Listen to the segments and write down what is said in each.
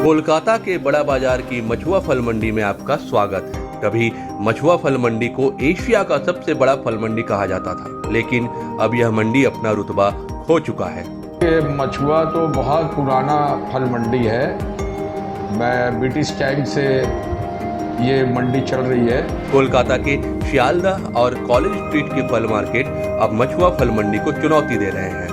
कोलकाता के बड़ा बाजार की मछुआ फल मंडी में आपका स्वागत है। कभी मछुआ फल मंडी को एशिया का सबसे बड़ा फल मंडी कहा जाता था, लेकिन अब यह मंडी अपना रुतबा खो चुका है। ये मछुआ तो बहुत पुराना फल मंडी है। मैं ब्रिटिश टाइम से ये मंडी चल रही है। कोलकाता के शियालदह और कॉलेज स्ट्रीट के फल मार्केट अब मछुआ फल मंडी को चुनौती दे रहे हैं।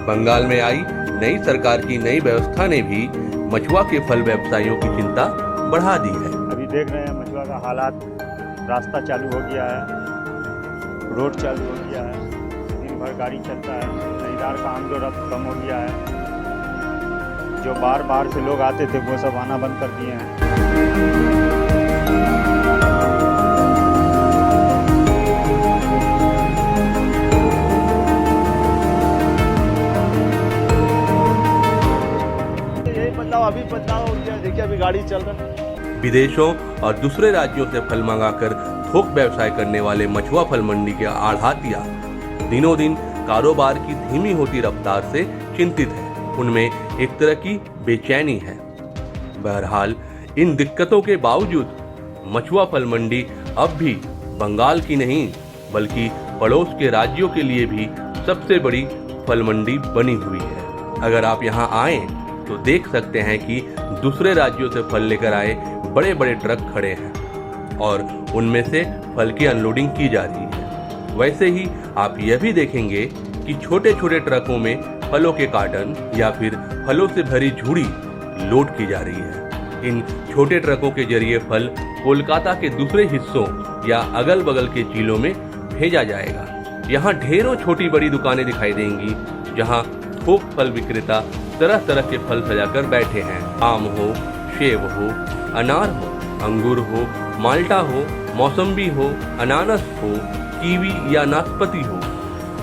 बंगाल में आई नई सरकार की नई व्यवस्था ने भी मछुआ के फल व्यवसायियों की चिंता बढ़ा दी है। अभी देख रहे हैं मछुआ का हालात, रास्ता चालू हो गया है, रोड चालू हो गया है, दिन भर गाड़ी चलता है, खरीदार का आमद रफ्त कम हो गया है। जो बार से लोग आते थे वो सब आना बंद कर दिए हैं। अभी बदलाव हो गया, देखिए अभी गाड़ी चल रहा है। विदेशों और दूसरे राज्यों से फल मंगाकर थोक व्यवसाय करने वाले मछुआ फल मंडी के आढ़ातिया दिनों दिन कारोबार की धीमी होती रफ्तार से चिंतित है। उनमें एक तरह की बेचैनी है। बहरहाल इन दिक्कतों के बावजूद मछुआ फल मंडी अब भी बंगाल की नहीं बल्कि पड़ोस के राज्यों के लिए भी सबसे बड़ी फल मंडी बनी हुई है। अगर आप यहाँ आए तो देख सकते हैं कि दूसरे राज्यों से फल लेकर आए बड़े बड़े ट्रक खड़े हैं और उनमें से फल की अनलोडिंग की जा रही है। वैसे ही आप यह भी देखेंगे कि छोटे छोटे ट्रकों में फलों के कार्टन या फिर फलों से भरी झूड़ी लोड की जा रही है। इन छोटे ट्रकों के जरिए फल कोलकाता के दूसरे हिस्सों या अगल बगल के जिलों में भेजा जाएगा। यहाँ ढेरों छोटी बड़ी दुकानें दिखाई देंगी जहाँ थोक फल विक्रेता तरह तरह के फल सजाकर बैठे हैं। आम हो, सेब हो, अनार हो, अंगूर हो, माल्टा हो, मौसम्बी हो, अनानास हो, कीवी या नाशपाती हो,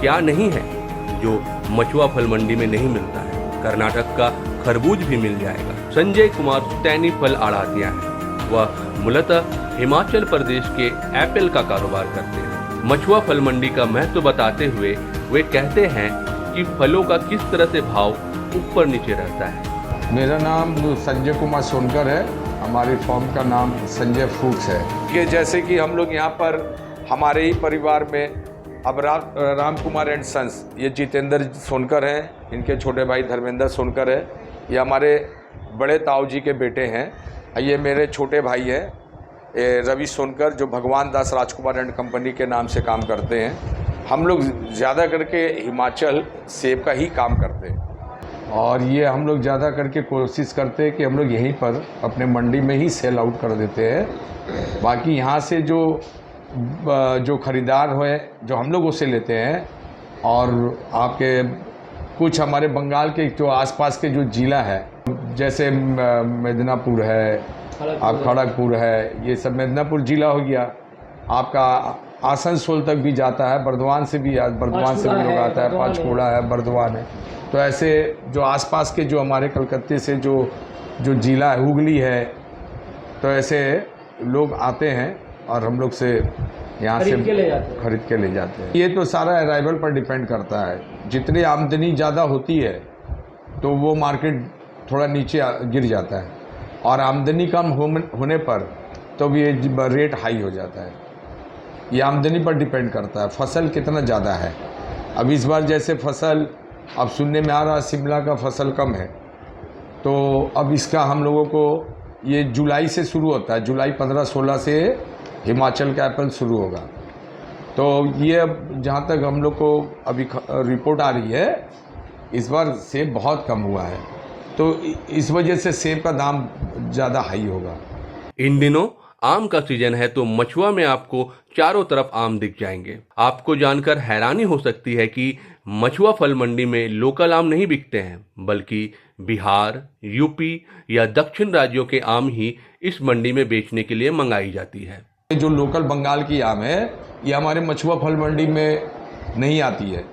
क्या नहीं है जो मछुआ फल मंडी में नहीं मिलता है। कर्नाटक का खरबूज भी मिल जाएगा। संजय कुमार सैनी फल आढ़ातिया है। वह मूलतः हिमाचल प्रदेश के एप्पल का कारोबार करते हैं। मछुआ फल मंडी का महत्व बताते हुए वे कहते हैं कि फलों का किस तरह से भाव ऊपर नीचे रहता है। मेरा नाम संजय कुमार सोनकर है। हमारी फॉर्म का नाम संजय फ्रूट्स है। कि जैसे कि हम लोग यहाँ पर हमारे ही परिवार में अब राम कुमार एंड सन्स, ये जितेंद्र सोनकर हैं, इनके छोटे भाई धर्मेंद्र सोनकर है, ये हमारे बड़े ताऊ जी के बेटे हैं। ये मेरे छोटे भाई हैं रवि सोनकर, जो भगवान दास राजकुमार एंड कंपनी के नाम से काम करते हैं। हम लोग ज़्यादा करके हिमाचल सेब का ही काम करते हैं और ये हम लोग ज़्यादा करके कोशिश करते हैं कि हम लोग यहीं पर अपने मंडी में ही सेल आउट कर देते हैं। बाकी यहाँ से जो ख़रीदार हुए जो हम लोग उससे लेते हैं और आपके कुछ हमारे बंगाल के जो आसपास के जो ज़िला है, जैसे मिदनापुर है, आप खड़गपुर है, ये सब मिदनापुर ज़िला हो गया। आपका आसनसोल तक भी जाता है, बर्दवान से भी लोग आता है, पांचकुड़ा है, बर्दवान है। तो ऐसे जो आसपास के जो हमारे कलकत्ते से जो ज़िला है, हुगली है, तो ऐसे लोग आते हैं और हम लोग से यहाँ से खरीद के ले जाते हैं। ये तो सारा अराइवल पर डिपेंड करता है। जितनी आमदनी ज़्यादा होती है तो वो मार्केट थोड़ा नीचे गिर जाता है और आमदनी कम होने पर तो भी ये रेट हाई हो जाता है। ये आमदनी पर डिपेंड करता है, फसल कितना ज़्यादा है। अब इस बार जैसे फसल अब सुनने में आ रहा है शिमला का फसल कम है, तो अब इसका हम लोगों को ये जुलाई से शुरू होता है। जुलाई 15-16 से हिमाचल का एप्पल शुरू होगा। तो ये अब जहाँ तक हम लोग को अभी रिपोर्ट आ रही है, इस बार सेब बहुत कम हुआ है, तो इस वजह से सेब का दाम ज़्यादा हाई होगा। इन दिनों आम का सीजन है तो मछुआ में आपको चारों तरफ आम दिख जाएंगे। आपको जानकर हैरानी हो सकती है कि मछुआ फल मंडी में लोकल आम नहीं बिकते हैं, बल्कि बिहार, यूपी या दक्षिण राज्यों के आम ही इस मंडी में बेचने के लिए मंगाई जाती है। जो लोकल बंगाल की आम है ये हमारे मछुआ फल मंडी में नहीं आती है।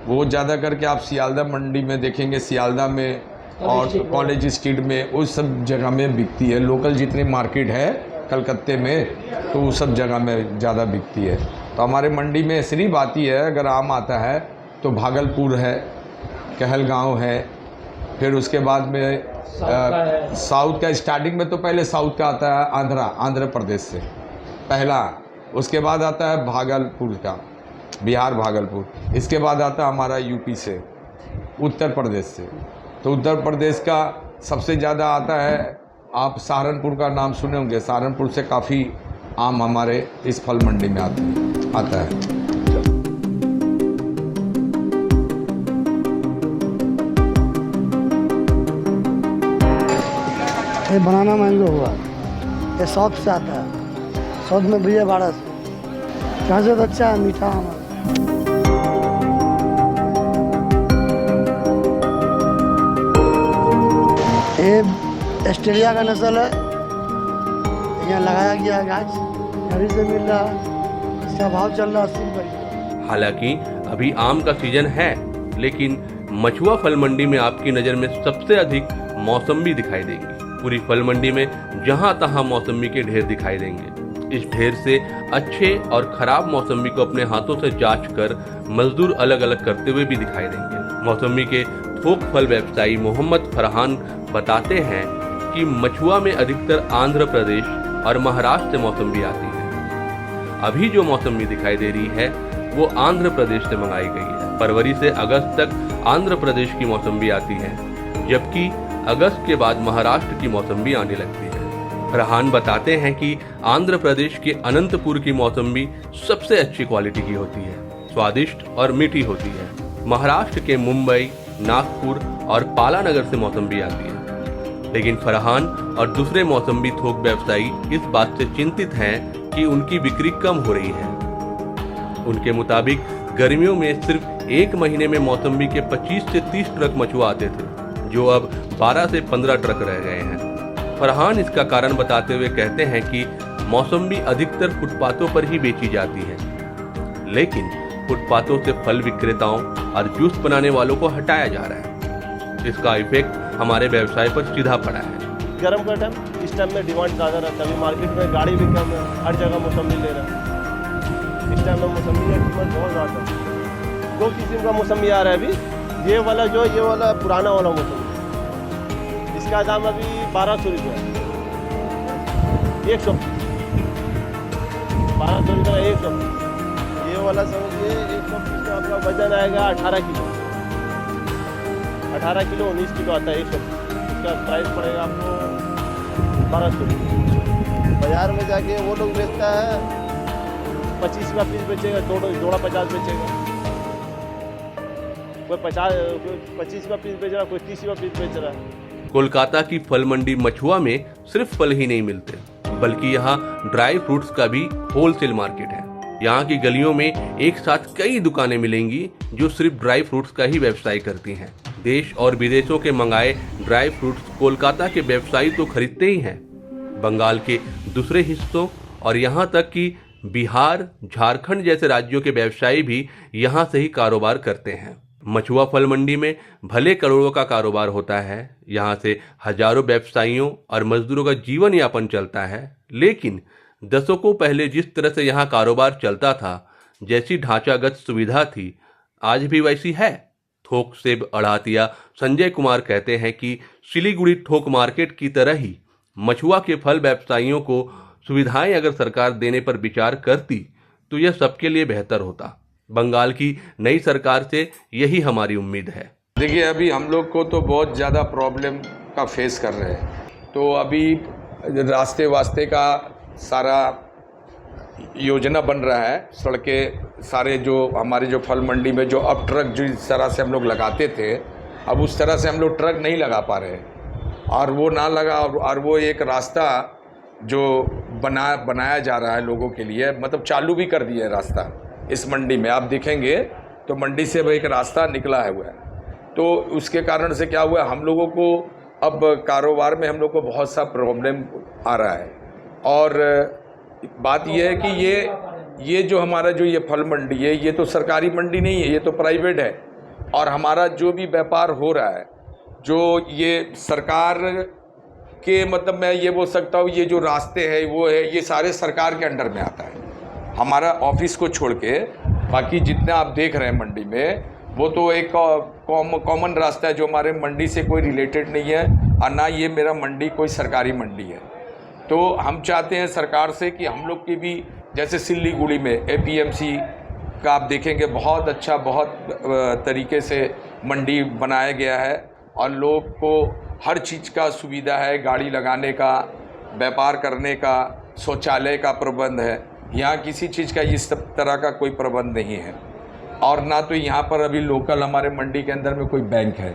वो ज़्यादा करके आप सियालदह मंडी में देखेंगे, सियालदह में और कॉलेज स्ट्रीट में, उस सब जगह में बिकती है। लोकल जितनी मार्केट है कलकत्ते में तो उस सब जगह में ज़्यादा बिकती है। तो हमारे मंडी में सिर्फ आती है, अगर आम आता है तो भागलपुर है, कहलगांव है, फिर उसके बाद में साउथ का स्टार्टिंग में तो पहले साउथ का आता है आंध्र प्रदेश से पहला, उसके बाद आता है भागलपुर का, बिहार भागलपुर, इसके बाद आता है हमारा यूपी से, उत्तर प्रदेश से। तो उत्तर प्रदेश का सबसे ज़्यादा आता है, आप सहारनपुर का नाम सुने होंगे, सहारनपुर से काफ़ी आम हमारे इस फल मंडी में आता है। ये बनाना मैंगो हुआ, ये साउथ से आता है, साउथ में विजय भारत से, यहाँ से तो अच्छा है, मीठा आम है। ये ऑस्ट्रेलिया का नस्ल है, यहाँ लगाया गया है गाछ, अभी से मिल रहा है, इसका भाव चल रहा है 80 रुपये। हालांकि अभी आम का सीजन है, लेकिन मछुआ फल मंडी में आपकी नज़र में सबसे अधिक मौसम्बी दिखाई देंगी। पूरी फल मंडी में जहां तहां मौसम्बी के ढेर दिखाई देंगे। इस ढेर से अच्छे और खराब मौसम्बी को अपने हाथों से जांच कर मजदूर अलग अलग करते हुए भी दिखाई देंगे। मौसम्बी के थोक फल व्यवसायी मोहम्मद फरहान बताते हैं कि मछुआ में अधिकतर आंध्र प्रदेश और महाराष्ट्र से मौसम्बी आती है। अभी जो मौसम्बी दिखाई दे रही है वो आंध्र प्रदेश से मंगाई गई है। फरवरी से अगस्त तक आंध्र प्रदेश की मौसम्बी आती है, जबकि अगस्त के बाद महाराष्ट्र की मौसम्बी आने लगती है। फरहान बताते हैं कि आंध्र प्रदेश के अनंतपुर की मौसम्बी सबसे अच्छी क्वालिटी की होती है, स्वादिष्ट और मीठी होती है। महाराष्ट्र के मुंबई, नागपुर और पालानगर से मौसम्बी आती है। लेकिन फरहान और दूसरे मौसम्बी थोक व्यवसायी इस बात से चिंतित हैं कि उनकी बिक्री कम हो रही है। उनके मुताबिक गर्मियों में सिर्फ एक महीने में मौसम्बी के 25 से 30 ट्रक मछुआ आते थे, जो अब 12 से 15 ट्रक रह गए हैं। फरहान इसका कारण बताते हुए कहते हैं कि मौसम्बी अधिकतर फुटपाथों पर ही बेची जाती है, लेकिन फुटपाथों से फल विक्रेताओं और जूस बनाने वालों को हटाया जा रहा है। इसका इफेक्ट हमारे व्यवसाय पर सीधा पड़ा है। गर्म का टाइम, इस टाइम में डिमांड ज़्यादा रहता है। अभी मार्केट में गाड़ी भी कम है, हर जगह मौसम्बी ले रहा है। इस टाइम में मौसम्बी की कीमत बहुत ज़्यादा है। 2 किस्म का मौसम्बी आ रहा है अभी। ये वाला पुराना वाला मौसम्बी, इसका दाम अभी 1200 रुपये है, 100 1200 रुपये 100। ये वाला समझिए 100 पीस का आपका वजन आएगा 18 किलो, 18 किलो 19 किलो आता है 100। इसका प्राइस पड़ेगा आपको 1200 रुपये। बाज़ार में जाके वो लोग बेचता है 25 का पीस बेचेगा, जोड़ा 50 बेचेगा, कोई 25 का पीस बेच रहा है, कोई 30 का पीस बेच रहा है। कोलकाता की फल मंडी मछुआ में सिर्फ फल ही नहीं मिलते, बल्कि यहाँ ड्राई फ्रूट्स का भी होलसेल मार्केट है। यहाँ की गलियों में एक साथ कई दुकानें मिलेंगी जो सिर्फ ड्राई फ्रूट्स का ही व्यवसाय करती हैं। देश और विदेशों के मंगाए ड्राई फ्रूट्स कोलकाता के व्यवसायी तो खरीदते ही हैं, बंगाल के दूसरे हिस्सों और यहाँ तक कि बिहार, झारखंड जैसे राज्यों के व्यवसायी भी यहाँ से ही कारोबार करते हैं। मछुआ फल मंडी में भले करोड़ों का कारोबार होता है, यहाँ से हजारों व्यवसायियों और मजदूरों का जीवन यापन चलता है, लेकिन दशकों पहले जिस तरह से यहाँ कारोबार चलता था, जैसी ढांचागत सुविधा थी, आज भी वैसी है। थोक सेब अड़ातिया संजय कुमार कहते हैं कि सिलीगुड़ी थोक मार्केट की तरह ही मछुआ के फल व्यवसायियों को सुविधाएं अगर सरकार देने पर विचार करती तो यह सबके लिए बेहतर होता। बंगाल की नई सरकार से यही हमारी उम्मीद है। देखिए, अभी हम लोग को तो बहुत ज़्यादा प्रॉब्लम का फेस कर रहे हैं। तो अभी रास्ते वास्ते का सारा योजना बन रहा है, सड़कें सारे जो हमारे जो फल मंडी में जो अब ट्रक जिस तरह से हम लोग लगाते थे, अब उस तरह से हम लोग ट्रक नहीं लगा पा रहे हैं। और वो ना लगा, और वो एक रास्ता जो बनाया जा रहा है लोगों के लिए, मतलब चालू भी कर दिया है रास्ता। इस मंडी में आप देखेंगे तो मंडी से एक रास्ता निकला है हुआ है। तो उसके कारण से क्या हुआ, हम लोगों को अब कारोबार में हम लोग को बहुत सा प्रॉब्लम आ रहा है। और बात यह है कि ये जो हमारा जो ये फल मंडी है, ये तो सरकारी मंडी नहीं है, ये तो प्राइवेट है। और हमारा जो भी व्यापार हो रहा है, जो ये सरकार के, मतलब मैं ये बोल सकता हूँ, ये जो रास्ते हैं वो है, ये सारे सरकार के अंडर में आता है। हमारा ऑफिस को छोड़ के बाकी जितना आप देख रहे हैं मंडी में, वो तो एक कॉमन रास्ता है जो हमारे मंडी से कोई रिलेटेड नहीं है। और ना ये मेरा मंडी कोई सरकारी मंडी है। तो हम चाहते हैं सरकार से कि हम लोग की भी, जैसे सिल्लीगुड़ी में APMC का आप देखेंगे बहुत अच्छा, बहुत तरीके से मंडी बनाया गया है और लोग को हर चीज़ का सुविधा है, गाड़ी लगाने का, व्यापार करने का, शौचालय का प्रबंध है। यहाँ किसी चीज़ का इस तरह का कोई प्रबंध नहीं है। और ना तो यहाँ पर अभी लोकल हमारे मंडी के अंदर में कोई बैंक है,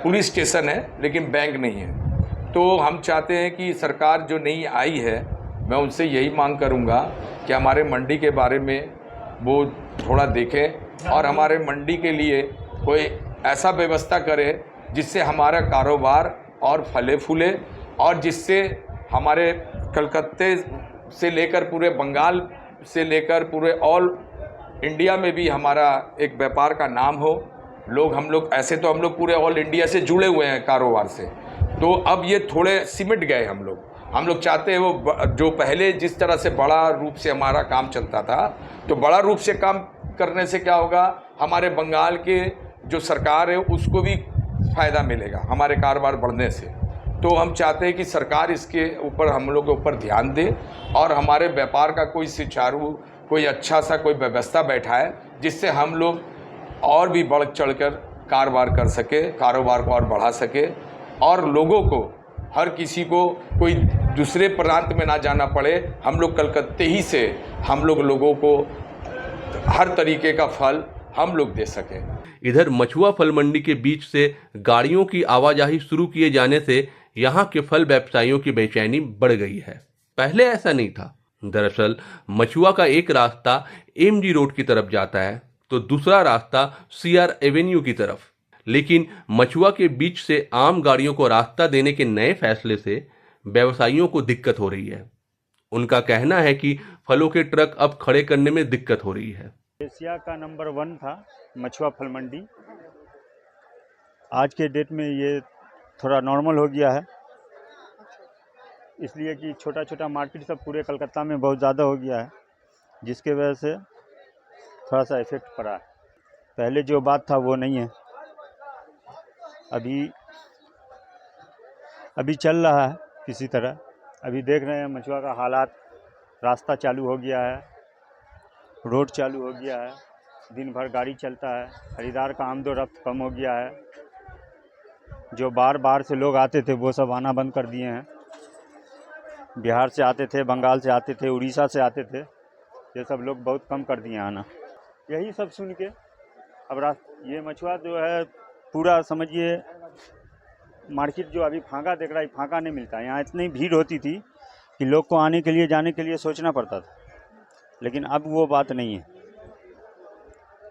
पुलिस स्टेशन है लेकिन बैंक नहीं है। तो हम चाहते हैं कि सरकार जो नई आई है, मैं उनसे यही मांग करूँगा कि हमारे मंडी के बारे में वो थोड़ा देखें और हमारे मंडी के लिए कोई ऐसा व्यवस्था करे जिससे हमारा कारोबार और फले फूले और जिससे हमारे कलकत्ते से लेकर पूरे बंगाल से लेकर पूरे ऑल इंडिया में भी हमारा एक व्यापार का नाम हो। हम लोग ऐसे तो हम लोग पूरे ऑल इंडिया से जुड़े हुए हैं कारोबार से, तो अब ये थोड़े सिमट गए हम लोग चाहते हैं वो जो पहले जिस तरह से बड़ा रूप से हमारा काम चलता था, तो बड़ा रूप से काम करने से क्या होगा, हमारे बंगाल के जो सरकार है उसको भी फ़ायदा मिलेगा हमारे कारोबार बढ़ने से। तो हम चाहते हैं कि सरकार इसके ऊपर हम लोग के ऊपर ध्यान दे और हमारे व्यापार का कोई सुचारू, कोई अच्छा सा कोई व्यवस्था बैठाए जिससे हम लोग और भी बढ़ चढ़कर कारोबार कर सके, कारोबार को और बढ़ा सके और लोगों को, हर किसी को कोई दूसरे प्रांत में ना जाना पड़े। हम लोग कलकत्ते ही से हम लोगों को हर तरीके का फल हम लोग दे सकें। इधर मछुआ फल मंडी के बीच से गाड़ियों की आवाजाही शुरू किए जाने से यहाँ के फल व्यवसायियों की बेचैनी बढ़ गई है। पहले ऐसा नहीं था। दरअसल मछुआ का एक रास्ता MG रोड की तरफ जाता है तो दूसरा रास्ता CR एवेन्यू की तरफ, लेकिन मछुआ के बीच से आम गाड़ियों को रास्ता देने के नए फैसले से व्यवसायियों को दिक्कत हो रही है। उनका कहना है कि फलों के ट्रक अब खड़े करने में दिक्कत हो रही है। एशिया का नंबर 1 था मछुआ फल मंडी, आज के डेट में ये थोड़ा नॉर्मल हो गया है, इसलिए कि छोटा छोटा मार्केट सब पूरे कलकत्ता में बहुत ज़्यादा हो गया है, जिसके वजह से थोड़ा सा इफेक्ट पड़ा है। पहले जो बात था वो नहीं है, अभी चल रहा है किसी तरह। अभी देख रहे हैं मछुआ का हालात, रास्ता चालू हो गया है, रोड चालू हो गया है, दिन भर गाड़ी चलता है, खरीदार का आमदोरफ्त कम हो गया है। जो बार से लोग आते थे वो सब आना बंद कर दिए हैं। बिहार से आते थे, बंगाल से आते थे, उड़ीसा से आते थे, ये सब लोग बहुत कम कर दिए आना। यही सब सुन के अब ये मछुआ जो है पूरा समझिए मार्केट जो अभी फांका देख रहा है, फांका नहीं मिलता। यहाँ इतनी भीड़ होती थी कि लोग को आने के लिए, जाने के लिए सोचना पड़ता था, लेकिन अब वो बात नहीं है।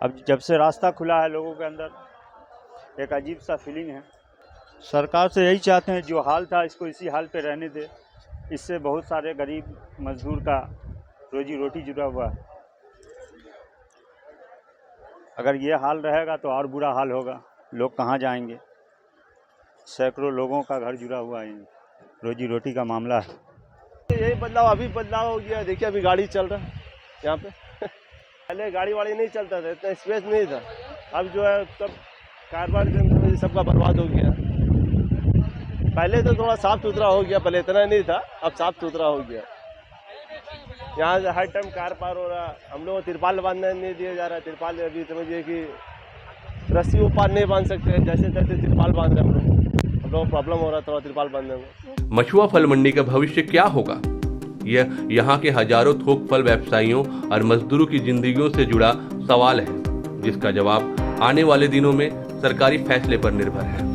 अब जब से रास्ता खुला है, लोगों के अंदर एक अजीब सा फीलिंग है। सरकार से यही चाहते हैं, जो हाल था इसको इसी हाल पे रहने दे। इससे बहुत सारे गरीब मजदूर का रोजी रोटी जुड़ा हुआ है। अगर ये हाल रहेगा तो और बुरा हाल होगा, लोग कहाँ जाएंगे। सैकड़ों लोगों का घर जुड़ा हुआ है, रोजी रोटी का मामला है। यही बदलाव, अभी बदलाव हो गया। देखिए अभी गाड़ी चल रहा है यहाँ पे। पहले गाड़ी वाड़ी नहीं चलता था, इतना स्पेस नहीं था। अब जो है सब कारोबार सबका बर्बाद हो गया। पहले तो थोड़ा साफ सुथरा हो गया, पहले इतना नहीं था, अब साफ सुथरा हो गया। यहाँ से हर टाइम कार पार हो रहा। हम लोग को तिरपाल बांधने नहीं दिया जा रहा। तिरपाल अभी समझिए कि रस्सी वो पार नहीं बांध सकते, जैसे तैसे तिरपाल बांध रहे हम लोग प्रॉब्लम हो रहा थोड़ा तिरपाल बांधने में। मछुआ फल मंडी का भविष्य क्या होगा, यह यहाँ के हजारों थोक फल व्यवसायियों और मजदूरों की जिंदगियों से जुड़ा सवाल है, जिसका जवाब आने वाले दिनों में सरकारी फैसले पर निर्भर है।